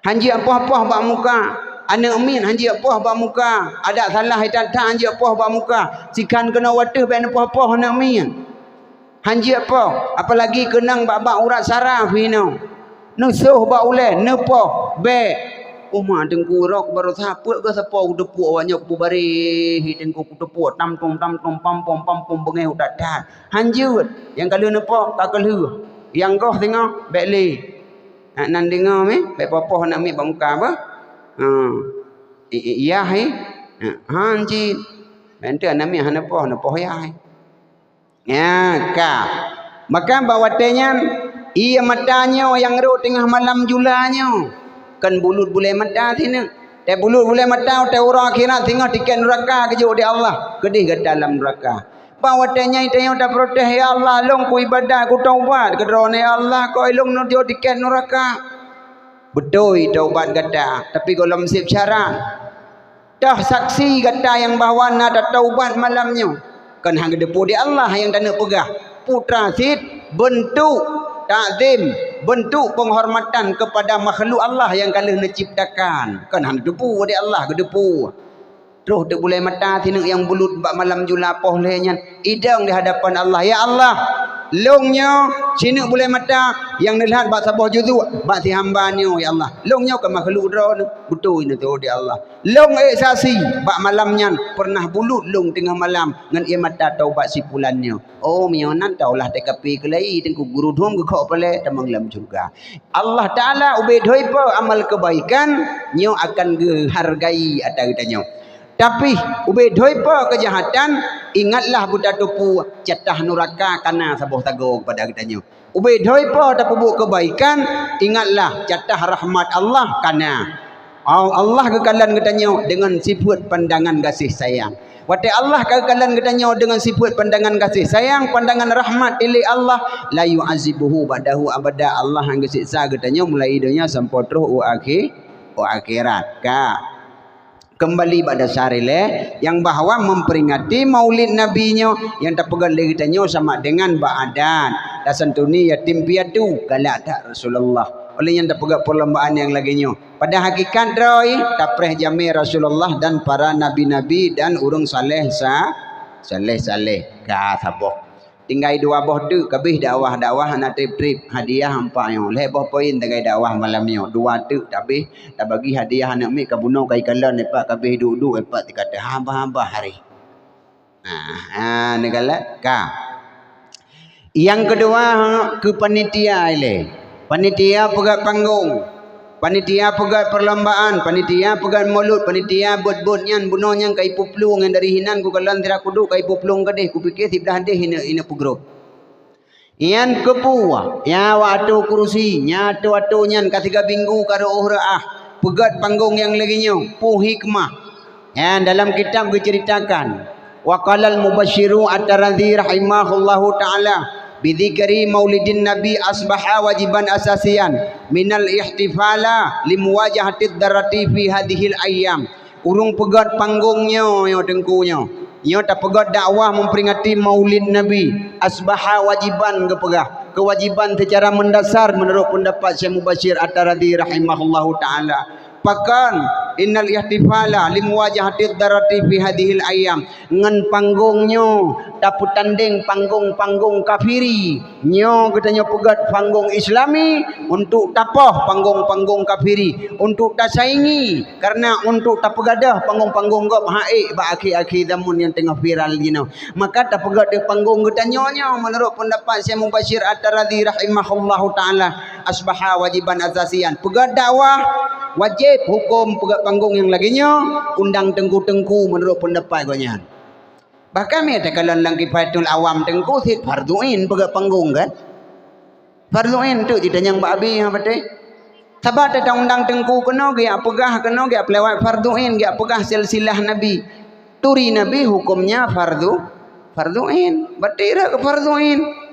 hanji apa-apa bak muka anak min hanji apa bak muka ada salah hitam hanji apa bak muka sikan kena wateh bene apa-apa anak min hanji apa apalagi kenang bak urat saraf hinau nusuh bak ule nepoh be umah dengku rok baru saput ke sepo udepuk awaknya ku bari dengku udepuk tam tom pam pom bengeh udat hanjut yang kalau nepoh tak kelu yang kau tengok bekli nan dengar me be popoh nak mi bangka apa iya hai hanji bente nami hanepoh ya hai ya ka maka bawatenya ia matanya yang ro tengah malam julanya kan bulut boleh mata sini Te bulut boleh mata te orang akhirat tengok tiket neraka kejuk di Allah. Kedih ke dalam neraka. Bawa tanya itu tak protes ya Allah long ku ibadah ku taubat kedrone ya Allah ko long no dia tiket neraka. Betul taubat kata tapi kalau mesti syarat. Dah saksi kata yang bahawa nak taubat malamnya. Kan hang depu di Allah yang tak nak pegah. Putra sid bentuk takzim, bentuk penghormatan kepada makhluk Allah yang kalah menciptakan. Kan hang depu di Allah ke depu. Terus dia boleh mata tinuk yang bulut bak malam julapoh lehnya. Idang di hadapan Allah. Ya Allah, longnya sinuk boleh mata yang nelihat bak sabah juzu bak si hamba-Nya ya Allah. Longnya ke makhluk dra betul ini tu di Allah. Long saksi bak malamnya pernah bulut long tengah malam ngan ia mata taubat si pulannya. Oh mionan taulah tekapi kelai tengku guru dhum ke kau pale tamang lam juga. Allah Taala ubedoi pa amal kebaikan nyo akan dihargai ada katanya. Tapi ubedoi pa kejahatan ingatlah budak tupu catah neraka kana sabuh tago kepada katanya. Ubedoi pa tak buat kebaikan ingatlah catah rahmat Allah kana. Allah kekalan katanya dengan sifat pandangan kasih sayang. Wate Allah kekalan katanya dengan sifat pandangan kasih sayang, pandangan rahmat ili Allah la yu'azibuhu ba'dahu abada. Allah yang siksa katanya mulai dunia sampai terus akhirat. Kembali pada sarile yang bahawa memperingati maulid nabinya yang tak pegang lagi tanya sama dengan ba'adan. Dasan tu ni yatim piatu galak tak Rasulullah. Oleh yang tak pegang perlombaan yang laginya. Pada hakikat droi tak preh jami Rasulullah dan para nabi-nabi dan urang saleh saleh ka saboh. Tinggal dua boh tu kabih dakwah nak trip hadiah hampa yo leh boh poin tinggal dakwah malamnya dua tu kabih dah bagi hadiah anak mi kabuno kai kalan epak kabih duduk epak dikata hamba hari ni kala ka yang kedua ke panitia ile panitia pegat panggung panitia pegat perlombaan panitia pegat mulut panitia bot-bot nyan buno nyang kai puplung yang dari hinan ku kalan tira kudu kai puplung kadeh ku pikir sibdah deh ina pugro ian kepua ya waktu kursi nya tu nyan ka 3 minggu karo uhraah pegat panggung yang laginya pu hikmah ya dalam kitab diceritakan wa qalal mubasyiru at-taradzi rahimahullahu taala bidzikri maulidin nabi asbaha wajiban asasian minal ihtifala limuwajahatid darati fi hadhil ayyam. Urung pegat panggungnya yo tengkunya yo tak pegat dakwah memperingati maulid nabi asbaha wajiban kepegah kewajiban secara mendasar menurut pendapat Syekh Mubashir At-Taradzi rahimahullahu taala. Pakan innal ihtifala limuwajahatid darati fi hadhil ayyam ngan panggungnya tapu tanding panggung kafiri nyo katanya pegat panggung islami untuk tapah panggung kafiri untuk tak saingi karena untuk tak pegadah panggung gop haik ba akhir zaman yang tengah viral gino maka tak pegat di panggung katanya menurut pendapat Syekh Mubashir At-Taradzi rahimahullahu taala asbaha wajiban asasian pegat dakwah wajib hukum pegat panggung yang laginya undang tengku menurut pendapat gonya. Bahkan ni ada kalau lang kifatul awam tengku sit farduin pegat panggung kan. Farduin tu kita yang babi apa teh. Sabat ada undang tengku kena dia pegah kena dia pelewat farduin dia pegah silsilah nabi. Turi nabi hukumnya farduin. Batira ke farduin.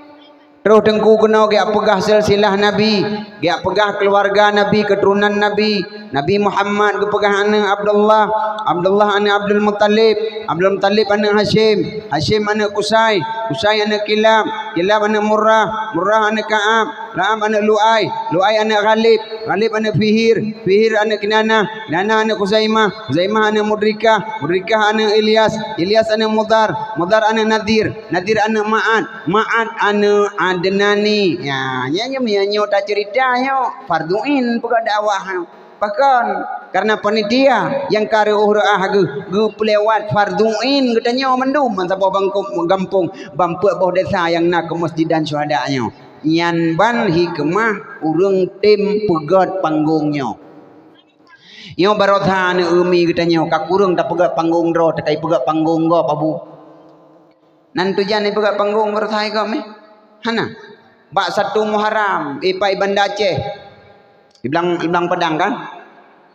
Terus tengku kena dia pegah silsilah Nabi, dia pegah keluarga Nabi, keturunan Nabi, Nabi Muhammad, dia pegah anak Abdullah, anak Abdul Muttalib anak Hashim, anak Qusay anak Kilab anak Murrah anak Ka'ab anak Lu'ay anak Ghalib anak Fihir anak Kinana anak Khuzaimah anak Mudrikah anak Ilyas anak Mudar anak Nadir anak Ma'ad anak Adnani ya nyanyi tak ceritanya farduin pegat dakwah pakan karena panitia yang kare uhraah ge pelewat farduin katanya mendum sapa gampung bampu bawah desa yang nak ke masjid dan syuhadanya nyan ban hikmah urang tim pegat panggungnya yo barotha ne umi katanya kakurung tak pegat panggung ro tak pegat panggung go pabu nan tujan ni pegat panggung barotha go me hana bak 1 Muharram ipai Banda Aceh iblang pedang kan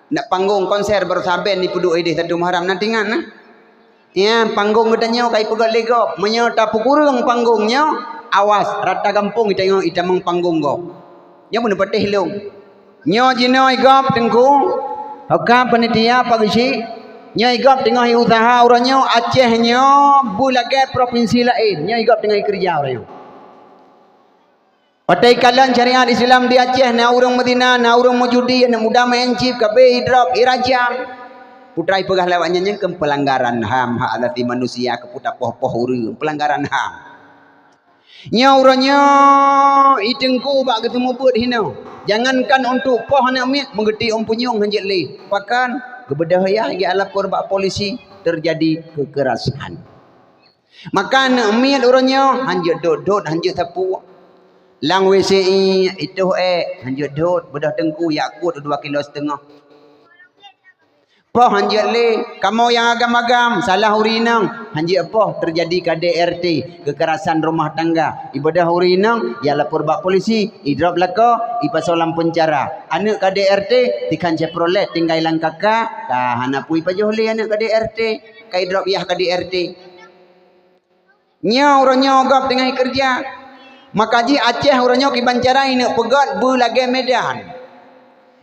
nak panggung konser bersaben di puduk idih tadu Muharram nanti ngan nah. Ya panggung katanya kai pegat legop menyo tapu kurung panggungnya awas rata kampung ita yo ita meng panggung go. Nya mun patih long. Nyo jino igop tengku. Hokam panitia pagisi nya igop tengah usaha uranyo Aceh nyo bulage provinsi lain. Nya igop tengah kerja uranyo. Patai kalan syariat Islam di Aceh na urang Madinah na urang Mujudi na muda main chip kabe hidrop irajam putrai pegah lewatnya nyengkem pelanggaran HAM hak asasi manusia keputa poh-poh urang pelanggaran HAM nya urangnya itengku bak ketemu buat hino jangankan untuk poh nak mit mengerti punyung hanjit le pakan kebedahaya ya lapor bak polisi terjadi kekerasan makan mit urangnya hanjit dot hanjit sapu lang WCI itu hanjut dot bedah tengku yakut 2,5 kilo. Poh hanjut le kamu yang agam-agam salah urinang hanjut poh terjadi KDRT kekerasan rumah tangga ibadah urinang ya lapor bak polisi idrop lako ipasolam penjara anak KDRT tikan ceprolet tinggal lang kakak kah anak pui pajoh le anak KDRT kai drop yah KDRT nya orangnya gap tengah kerja makaji Aceh orangnya ki bancara ina pegat bu lagi Medan.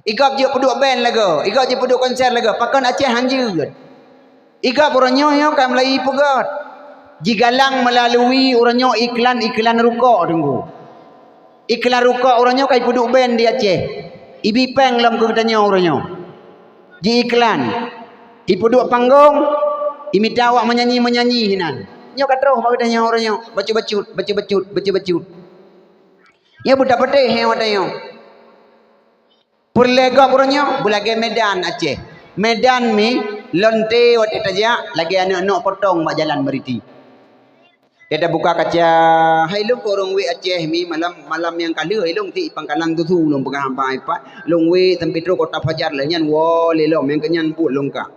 Igap je peduk band lagu, igap je peduk konser lagu. Pakan Aceh hanjut. Igap orangnya yo kan Melayu pegat. Jigalang melalui orangnya iklan rukuk tunggu. Iklan rukuk orangnya kai peduk band di Aceh. Ibi peng lam ku katanya orangnya. Ji iklan. I peduk panggung, imita awak menyanyi hinan. Nyo katroh bagdanya orangnya baca-bacut. Ya budak petih yang watanya. Purlega orangnya bulage Medan Aceh. Medan mi lonte wat etaja lagi anak-anak potong mak jalan beriti. Dia dah buka kaca, hai long korong we Aceh mi malam yang kali hai long ti pangkalang tu long pegang hampa ipat long we sampai terus kota Fajar lah nyan wo lelom yang kenyan put long ka.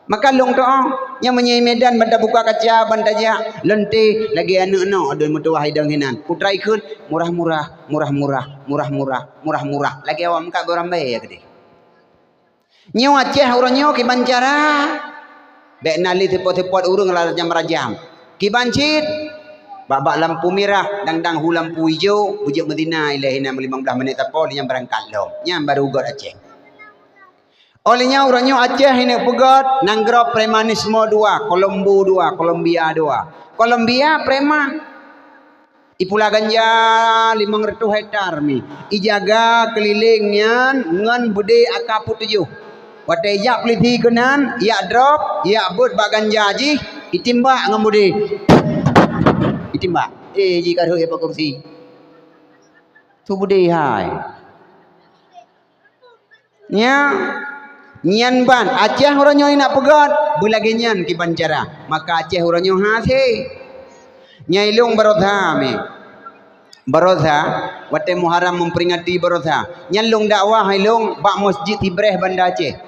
Maka long doa yang menyai Medan banda buka kaca banda ja lente lagi anak-anak ada mutuah hidang hinan putrai kun murah-murah lagi awam ka berambai ya gede nyo Aceh orangnya ki bancara bek nali tepot-tepot urang la rajam ki bancit babak lampu merah dang hu lampu hijau bujuk Medina ilahina 15 menit tapo yang berangkat long nyam baru god Aceh. Olehnya orangnya Aceh ini pegat nanggrop premanisme 2, Kolombo 2, Kolombia 2. Kolombia preman. Ipula ganja 500 hektar mi. Ijaga kelilingnya ngan bude akapu 7. Wate yak peliti kenan, yak drop, yak bud bak ganja ji, itimbak ngan bude. Itimbak. Jika ada apa kursi. Tu bude hai. Nya nyan ban Aceh orangnya nak pegat bulagi nyan ki bancara maka Aceh orangnya hati nyailung barodha mi barodha wate Muharram memperingati barodha nyalung dakwah hailung bak masjid Tibreh banda Aceh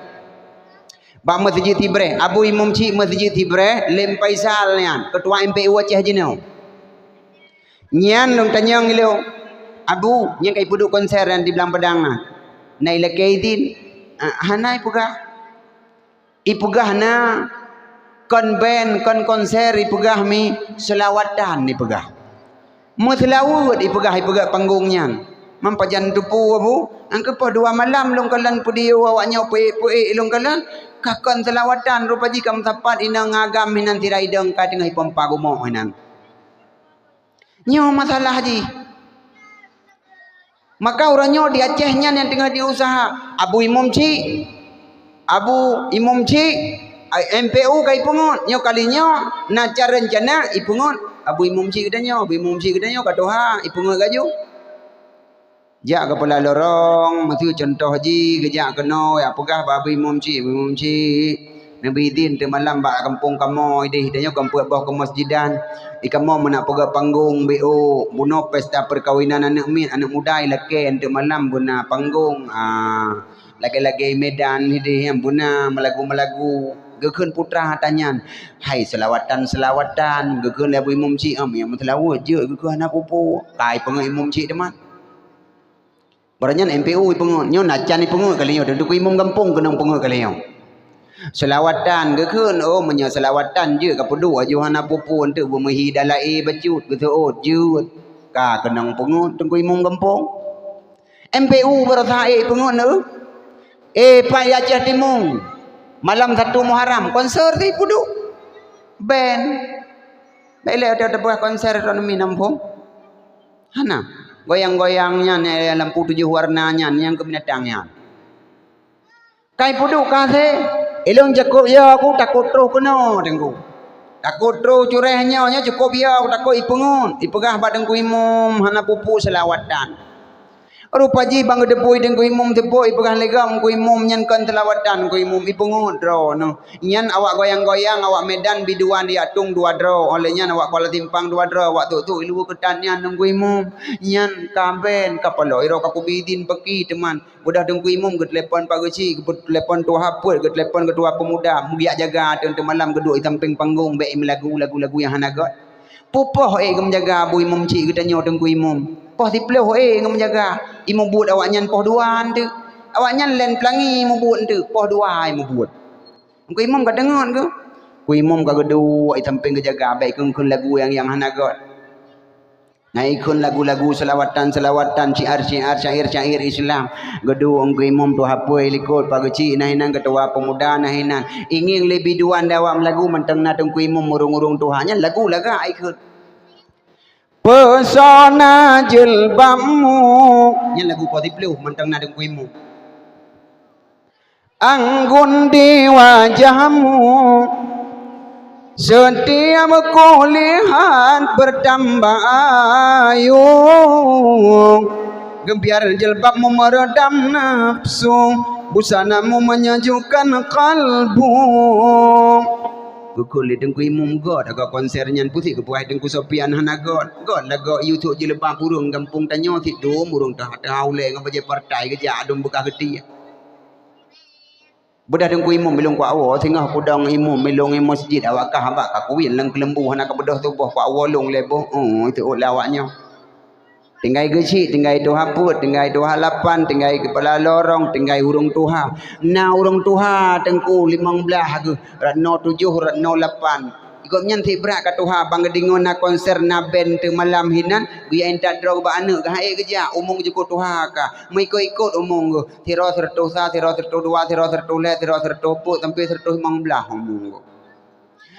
bak masjid Tibreh Abu Imam Cik masjid Tibreh Lem Faisal nyan ketua MPU Aceh jenau nyan long tanyang ilung Abu nyan kai puduk konser dan di belang pedang naila kaidin hanai ipugah na kon band kon konser ipugah mi selawatan ipugah mutlawud ipugah panggungnya mampajan tupu abu angke po 2 malam long kalan pudi awaknya pe long kalan kakon selawatan rupaji kam tapat ina ngagam hinan tirai deng ka tengah pompa gumo hinan nyo masalah haji. Maka orangnya di Acehnya yang tengah diusaha Abu Imam Cik MPU kai pungut nyo kalinya na cara rencana ipungut Abu Imam Cik katanya katoha ipungut gaju jak kepala lorong mesti contoh haji gejak keno ya pegah Abu Imam Cik Nabi Din tu malam bak kampung kamu idih hidanya kampung bawah ke masjidan ikamu nak pergi panggung BO buno pesta perkawinan anak muda laki untuk malam buna panggung lagi-lagi Medan hidih yang buna melagu gekun putra tanya hai selawatan gekun Abu Imam Cik yang selawat je gekun anak pupu kai pengen Imam Cik demat Baranyan MPU ipungut nyo nacan ipungut kali nyo dan ku imam kampung kena pungut kali nyo. Selawatan ke kun oh menya selawatan je ka pedu ajuhan pupu untuk bumehi dalai bacut betul je ka kena pungut dan ku imam kampung. MPU berthai pungut nu. Pak Aceh Timur malam 1 Muharram konser ti pudu. Band. Baiklah ada buah konser ekonomi nampung. Hana goyang-goyangnya lampu 7 warnanya yang kebinatangnya. Kai pudu kase ilung cukup ya aku takut terus kena dengku. Takut terus curehnya cukup ya aku takut ipungun. Ipegah bak dengku imum hana pupu selawatan. Rupa ji bang depoi dengku imum tepoi ipegah legam ku imum nyan kan selawatan ku imum ipungun dro no. Nyan awak goyang-goyang awak medan biduan diatung 2 dro. Olehnya awak Kuala Timpang 2 dro awak tu ilu ketannya dengku imum. Nyan kamben kapalo iro kakubidin peki teman. Budak dengku imum ke telepon pagi ke telepon tua haput ke telepon ketua pemuda biak jaga tu malam kedua tamping panggung baik lagu-lagu yang hanagot pupoh gem jaga bu imum cik kita nyo dengku imum poh tiploh gem jaga imum buat awak nyan poh duan tu awak nyan len pelangi imum buat tu poh dua imum buat dengku imum ka dengon ke ku imum ka kedua tamping ke jaga baik kun lagu yang hanagot naikun lagu-lagu selawatan syair Islam gedu ongku imam tu hapoi likut pagi nahinan ketua pemuda nahinan ingin lebih duan dawam lagu menteng na tengku imam urung-urung Tuhannya lagu laga ikut pesona jilbabmu nya lagu poti pluh menteng na tengku imam anggun di wajahmu setiap ku lihat bertambah ayu gembiar jilbabmu meredam nafsu busanamu menyejukkan kalbu kukuli dengku imum god agak konsernya putih kepuai dengku sopian hana god lagu YouTube jilbab burung kampung tanyo tidu burung tahu le ngapaje partai kerja adum buka geti Bedah dengku imum bilung ku awo tengah kudang imum milung masjid awak kah abak ka kuwin lang kelembu hana ka bedah tubuh ku awo long leboh itu lawaknya tinggai geci tinggai tu haput tinggai tu halapan tinggai kepala lorong tinggai urung tuha na urung tuha tengku 15 ke ratno 7 ratno 8 ikut nyanti berat ka tuha bang gedingon na konser na band tu malam hinan guya entak drog ba anak ka hae kerja umung juko tuha ka mengikut umung go tiro sertu sa tiro sertu 2 tiro sertu le tiro sertu pu sampai sertu 15 umung go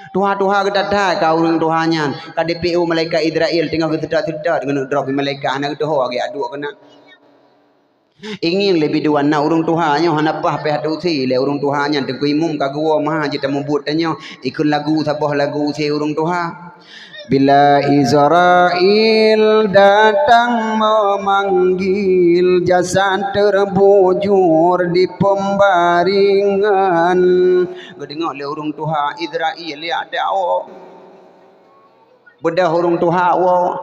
tuha-tuha kedadah ka urang tuhanya ka DPU malaikat Israel tinggal ketedak-tedak dengan drop malaikat anak tuha age aduk kena ingin lebih duan na urung tuhanya hanapah pe hatu si le urung tuhanya tengku imum ka gua mah jita membut tanyo ikut lagu sabah lagu si urung tuha bila Israel datang memanggil jasad terbujur di pembaringan gedengok le urung tuha Israel ya dao bedah urung tuha wo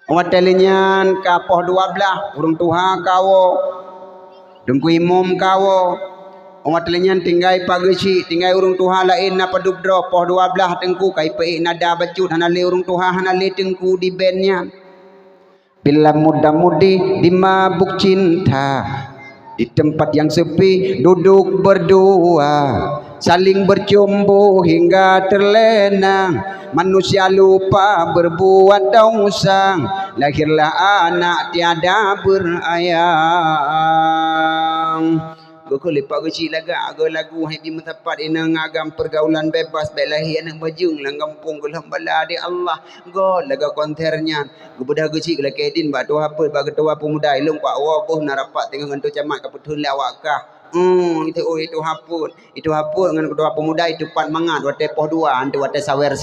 Watelinyan kapoh 12 urung tuha kawo dengku imum kawo watelinyan tinggai pageci tinggai urung tuha lain na padup dro poh 12 tengku kai pe nada bacut hana le urung tuha hana le tengku di bandnya bila muda-mudi dimabuk cinta di tempat yang sepi duduk berdua saling bercumbu hingga terlena manusia lupa berbuat dosa lahirlah anak tiada berayang Goko lepak kecil laga lagu happy metapat ina ngagam pergaulan bebas belahi anak bajung lang kampung gelam bala di Allah go laga konternya gebedah kecil la kedin ba tu apa ba ketua pemuda ilung pak wa boh narapat tengah ngantu camat kaputun lawak kah itu haput dengan ketua pemuda itu pan mangat wate poh 2 antu wate sawer